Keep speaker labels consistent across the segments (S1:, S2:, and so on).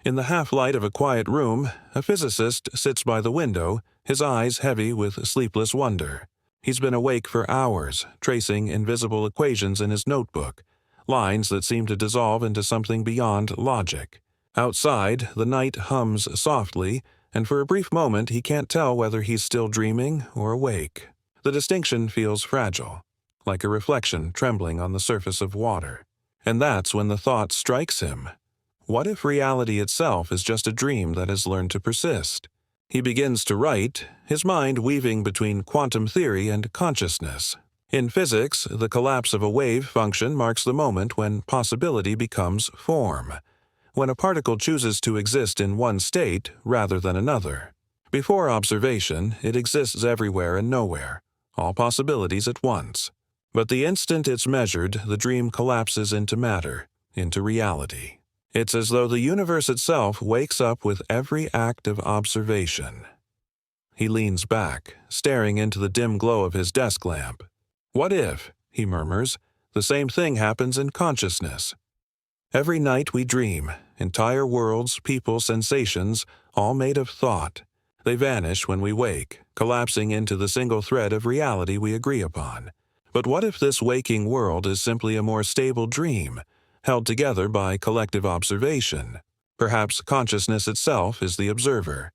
S1: In the half-light of a quiet room, a physicist sits by the window, his eyes heavy with sleepless wonder. He's been awake for hours, tracing invisible equations in his notebook, lines that seem to dissolve into something beyond logic. Outside, the night hums softly, and for a brief moment he can't tell whether he's still dreaming or awake. The distinction feels fragile, like a reflection trembling on the surface of water. And that's when the thought strikes him. What if reality itself is just a dream that has learned to persist? He begins to write, his mind weaving between quantum theory and consciousness. In physics, the collapse of a wave function marks the moment when possibility becomes form, when a particle chooses to exist in one state rather than another. Before observation, it exists everywhere and nowhere, all possibilities at once. But the instant it's measured, the dream collapses into matter, into reality. It's as though the universe itself wakes up with every act of observation. He leans back, staring into the dim glow of his desk lamp. What if, he murmurs, the same thing happens in consciousness? Every night we dream, entire worlds, people, sensations, all made of thought. They vanish when we wake, collapsing into the single thread of reality we agree upon. But what if this waking world is simply a more stable dream, held together by collective observation? Perhaps consciousness itself is the observer,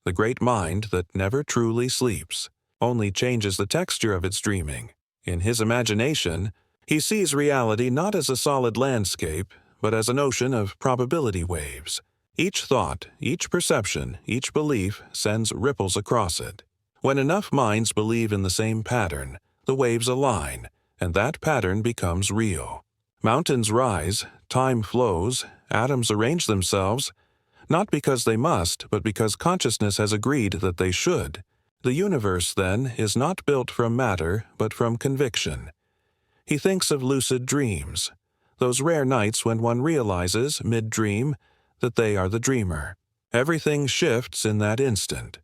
S1: the great mind that never truly sleeps, only changes the texture of its dreaming. In his imagination, he sees reality not as a solid landscape, but as an ocean of probability waves. Each thought, each perception, each belief sends ripples across it. When enough minds believe in the same pattern, the waves align, and that pattern becomes real. Mountains rise, time flows, atoms arrange themselves, not because they must, but because consciousness has agreed that they should. The universe, then, is not built from matter, but from conviction. He thinks of lucid dreams, those rare nights when one realizes, mid-dream, that they are the dreamer. Everything shifts in that instant.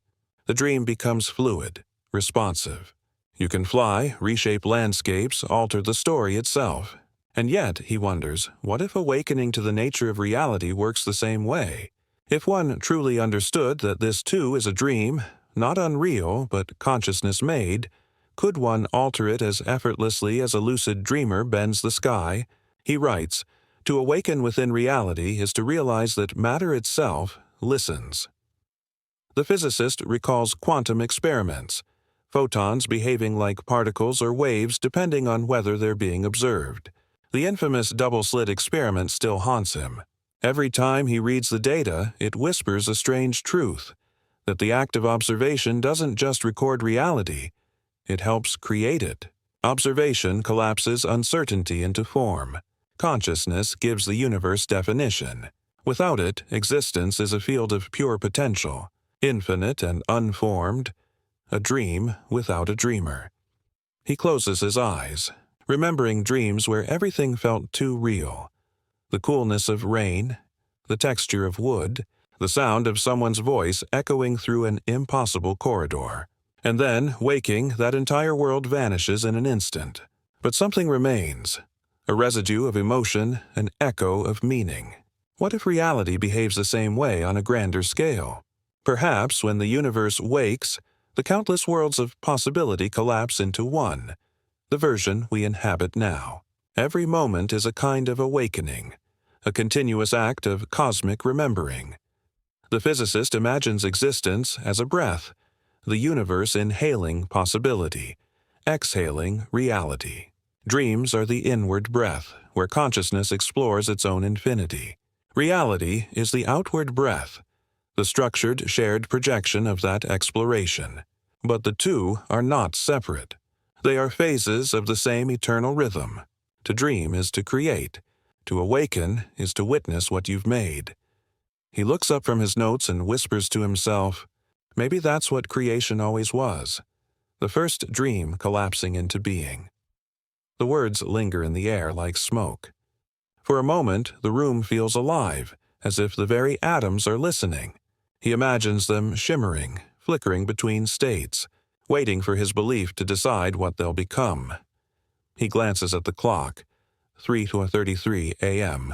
S1: The dream becomes fluid, responsive. You can fly, reshape landscapes, alter the story itself. And yet, he wonders, what if awakening to the nature of reality works the same way? If one truly understood that this too is a dream, not unreal, but consciousness-made, could one alter it as effortlessly as a lucid dreamer bends the sky? He writes, to awaken within reality is to realize that matter itself listens. The physicist recalls quantum experiments, photons behaving like particles or waves depending on whether they're being observed. The infamous double-slit experiment still haunts him. Every time he reads the data, it whispers a strange truth, that the act of observation doesn't just record reality, it helps create it. Observation collapses uncertainty into form. Consciousness gives the universe definition. Without it, existence is a field of pure potential, infinite and unformed, a dream without a dreamer. He closes his eyes, remembering dreams where everything felt too real. The coolness of rain, the texture of wood, the sound of someone's voice echoing through an impossible corridor. And then, waking, that entire world vanishes in an instant. But something remains, a residue of emotion, an echo of meaning. What if reality behaves the same way on a grander scale? Perhaps when the universe wakes, the countless worlds of possibility collapse into one, the version we inhabit now. Every moment is a kind of awakening, a continuous act of cosmic remembering. The physicist imagines existence as a breath, the universe inhaling possibility, exhaling reality. Dreams are the inward breath, where consciousness explores its own infinity. Reality is the outward breath, the structured, shared projection of that exploration. But the two are not separate. They are phases of the same eternal rhythm. To dream is to create. To awaken is to witness what you've made. He looks up from his notes and whispers to himself, maybe that's what creation always was, the first dream collapsing into being. The words linger in the air like smoke. For a moment, the room feels alive, as if the very atoms are listening. He imagines them shimmering, flickering between states, waiting for his belief to decide what they'll become. He glances at the clock, 3:33 a.m.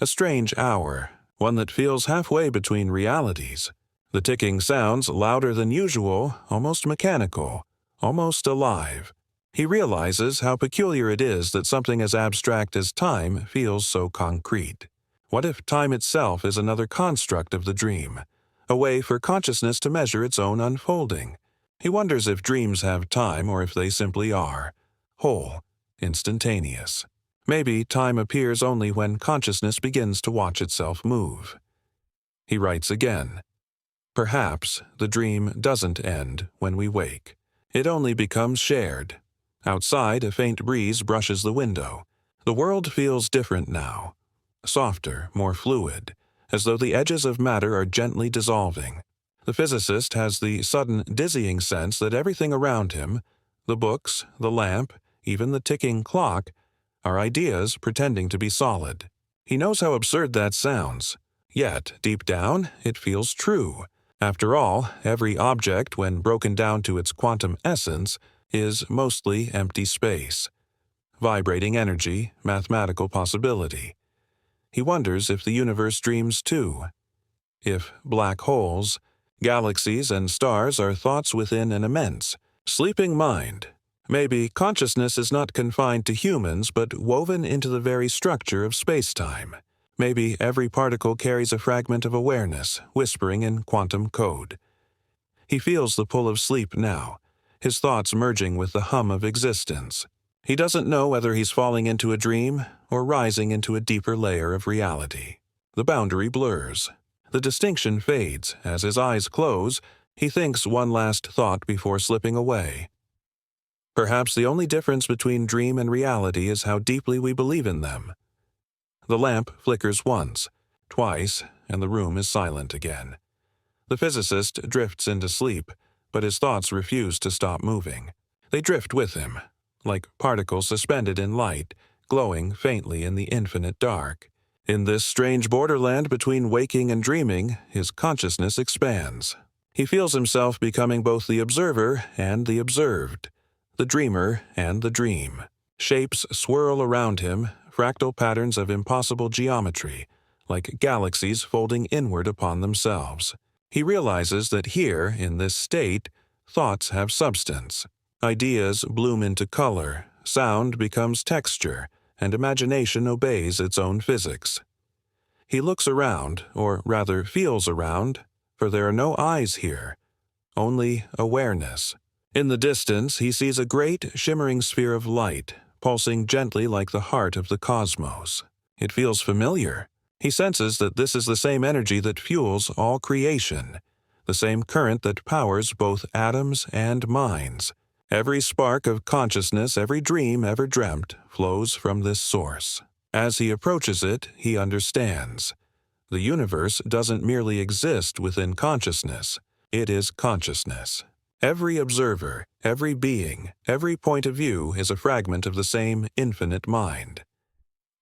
S1: A strange hour, one that feels halfway between realities. The ticking sounds louder than usual, almost mechanical, almost alive. He realizes how peculiar it is that something as abstract as time feels so concrete. What if time itself is another construct of the dream, a way for consciousness to measure its own unfolding? He wonders if dreams have time or if they simply are, whole, instantaneous. Maybe time appears only when consciousness begins to watch itself move. He writes again. Perhaps the dream doesn't end when we wake. It only becomes shared. Outside, a faint breeze brushes the window. The world feels different now, softer, more fluid, as though the edges of matter are gently dissolving. The physicist has the sudden, dizzying sense that everything around him, the books, the lamp, even the ticking clock, are ideas pretending to be solid. He knows how absurd that sounds, yet, deep down, it feels true. After all, every object, when broken down to its quantum essence, is mostly empty space, vibrating energy, mathematical possibility. He wonders if the universe dreams too. If black holes, galaxies, and stars are thoughts within an immense, sleeping mind. Maybe consciousness is not confined to humans but woven into the very structure of spacetime. Maybe every particle carries a fragment of awareness, whispering in quantum code. He feels the pull of sleep now, his thoughts merging with the hum of existence. He doesn't know whether he's falling into a dream or rising into a deeper layer of reality. The boundary blurs. The distinction fades. As his eyes close, he thinks one last thought before slipping away. Perhaps the only difference between dream and reality is how deeply we believe in them. The lamp flickers once, twice, and the room is silent again. The physicist drifts into sleep, but his thoughts refuse to stop moving. They drift with him, like particles suspended in light, glowing faintly in the infinite dark. In this strange borderland between waking and dreaming, his consciousness expands. He feels himself becoming both the observer and the observed, the dreamer and the dream. Shapes swirl around him, fractal patterns of impossible geometry, like galaxies folding inward upon themselves. He realizes that here, in this state, thoughts have substance. Ideas bloom into color, sound becomes texture, and imagination obeys its own physics. He looks around, or rather feels around, for there are no eyes here, only awareness. In the distance, he sees a great, shimmering sphere of light, pulsing gently like the heart of the cosmos. It feels familiar. He senses that this is the same energy that fuels all creation, the same current that powers both atoms and minds. Every spark of consciousness, every dream ever dreamt, flows from this source. As he approaches it, he understands. The universe doesn't merely exist within consciousness. It is consciousness. Every observer, every being, every point of view is a fragment of the same infinite mind.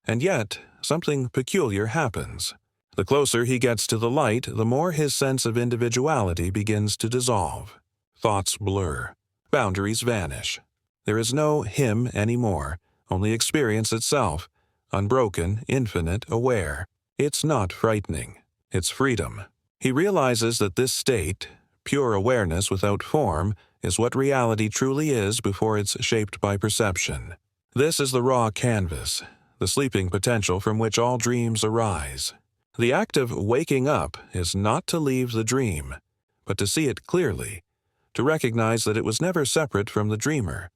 S1: And yet, something peculiar happens. The closer he gets to the light, the more his sense of individuality begins to dissolve. Thoughts blur. Boundaries vanish. There is no him anymore, only experience itself, unbroken, infinite, aware. It's not frightening. It's freedom. He realizes that this state, pure awareness without form, is what reality truly is before it's shaped by perception. This is the raw canvas, the sleeping potential from which all dreams arise. The act of waking up is not to leave the dream, but to see it clearly, to recognize that it was never separate from the dreamer.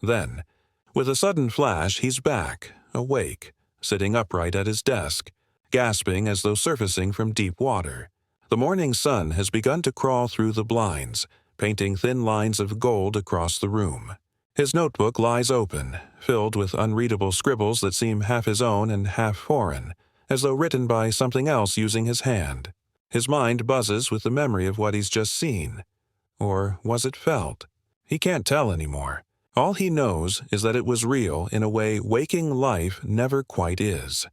S1: Then, with a sudden flash, he's back, awake, sitting upright at his desk, gasping as though surfacing from deep water. The morning sun has begun to crawl through the blinds, painting thin lines of gold across the room. His notebook lies open, filled with unreadable scribbles that seem half his own and half foreign, as though written by something else using his hand. His mind buzzes with the memory of what he's just seen. Or was it felt? He can't tell anymore. All he knows is that it was real in a way waking life never quite is.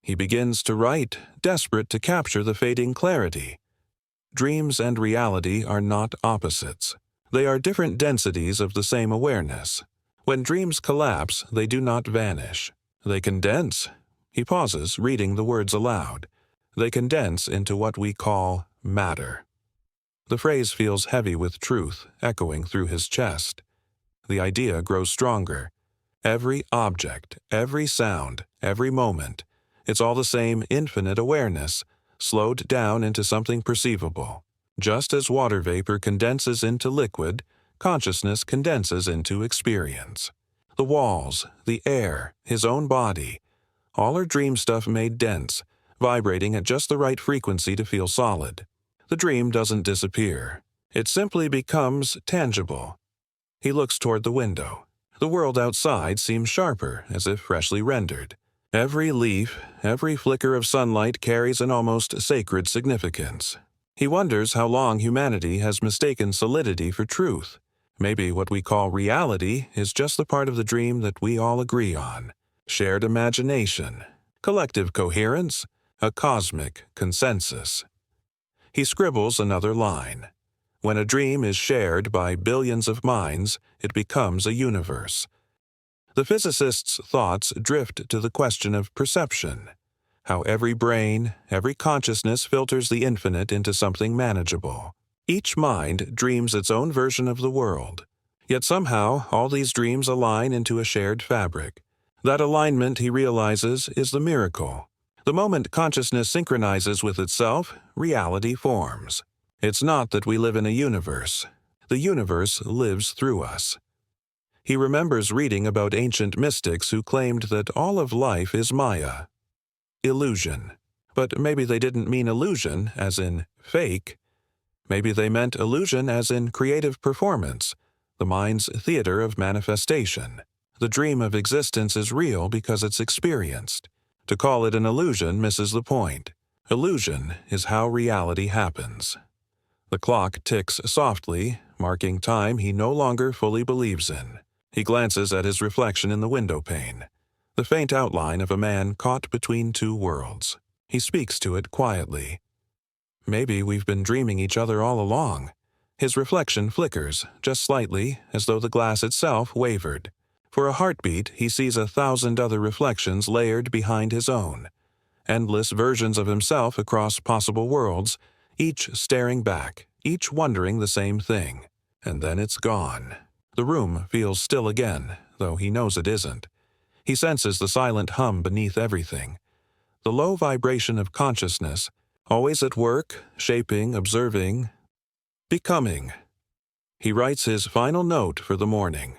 S1: He begins to write, desperate to capture the fading clarity. Dreams and reality are not opposites. They are different densities of the same awareness. When dreams collapse, they do not vanish. They condense. He pauses, reading the words aloud. They condense into what we call matter. The phrase feels heavy with truth echoing through his chest. The idea grows stronger. Every object, every sound, every moment, it's all the same infinite awareness, slowed down into something perceivable. Just as water vapor condenses into liquid, consciousness condenses into experience. The walls, the air, his own body, all are dream stuff made dense, vibrating at just the right frequency to feel solid. The dream doesn't disappear. It simply becomes tangible. He looks toward the window. The world outside seems sharper, as if freshly rendered. Every leaf, every flicker of sunlight carries an almost sacred significance. He wonders how long humanity has mistaken solidity for truth. Maybe what we call reality is just the part of the dream that we all agree on. Shared imagination, collective coherence, a cosmic consensus. He scribbles another line. When a dream is shared by billions of minds, it becomes a universe. The physicist's thoughts drift to the question of perception, how every brain, every consciousness filters the infinite into something manageable. Each mind dreams its own version of the world, yet somehow all these dreams align into a shared fabric. That alignment, he realizes, is the miracle. The moment consciousness synchronizes with itself, reality forms. It's not that we live in a universe. The universe lives through us. He remembers reading about ancient mystics who claimed that all of life is Maya, illusion. But maybe they didn't mean illusion as in fake. Maybe they meant illusion as in creative performance, the mind's theater of manifestation. The dream of existence is real because it's experienced. To call it an illusion misses the point. Illusion is how reality happens. The clock ticks softly, marking time he no longer fully believes in. He glances at his reflection in the window pane, the faint outline of a man caught between two worlds. He speaks to it quietly. Maybe we've been dreaming each other all along. His reflection flickers, just slightly, as though the glass itself wavered. For a heartbeat, he sees 1,000 other reflections layered behind his own. Endless versions of himself across possible worlds, each staring back, each wondering the same thing. And then it's gone. The room feels still again, though he knows it isn't. He senses the silent hum beneath everything. The low vibration of consciousness, always at work, shaping, observing, becoming. He writes his final note for the morning.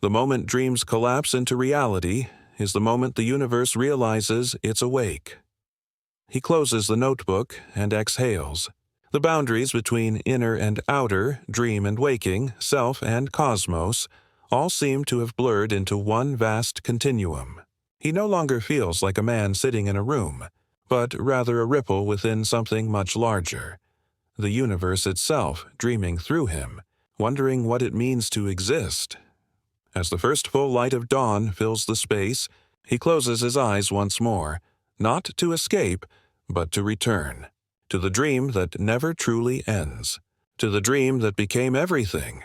S1: The moment dreams collapse into reality is the moment the universe realizes it's awake. He closes the notebook and exhales. The boundaries between inner and outer, dream and waking, self and cosmos, all seem to have blurred into one vast continuum. He no longer feels like a man sitting in a room, but rather a ripple within something much larger. The universe itself dreaming through him, wondering what it means to exist. As the first full light of dawn fills the space, he closes his eyes once more, not to escape, but to return. To the dream that never truly ends. To the dream that became everything.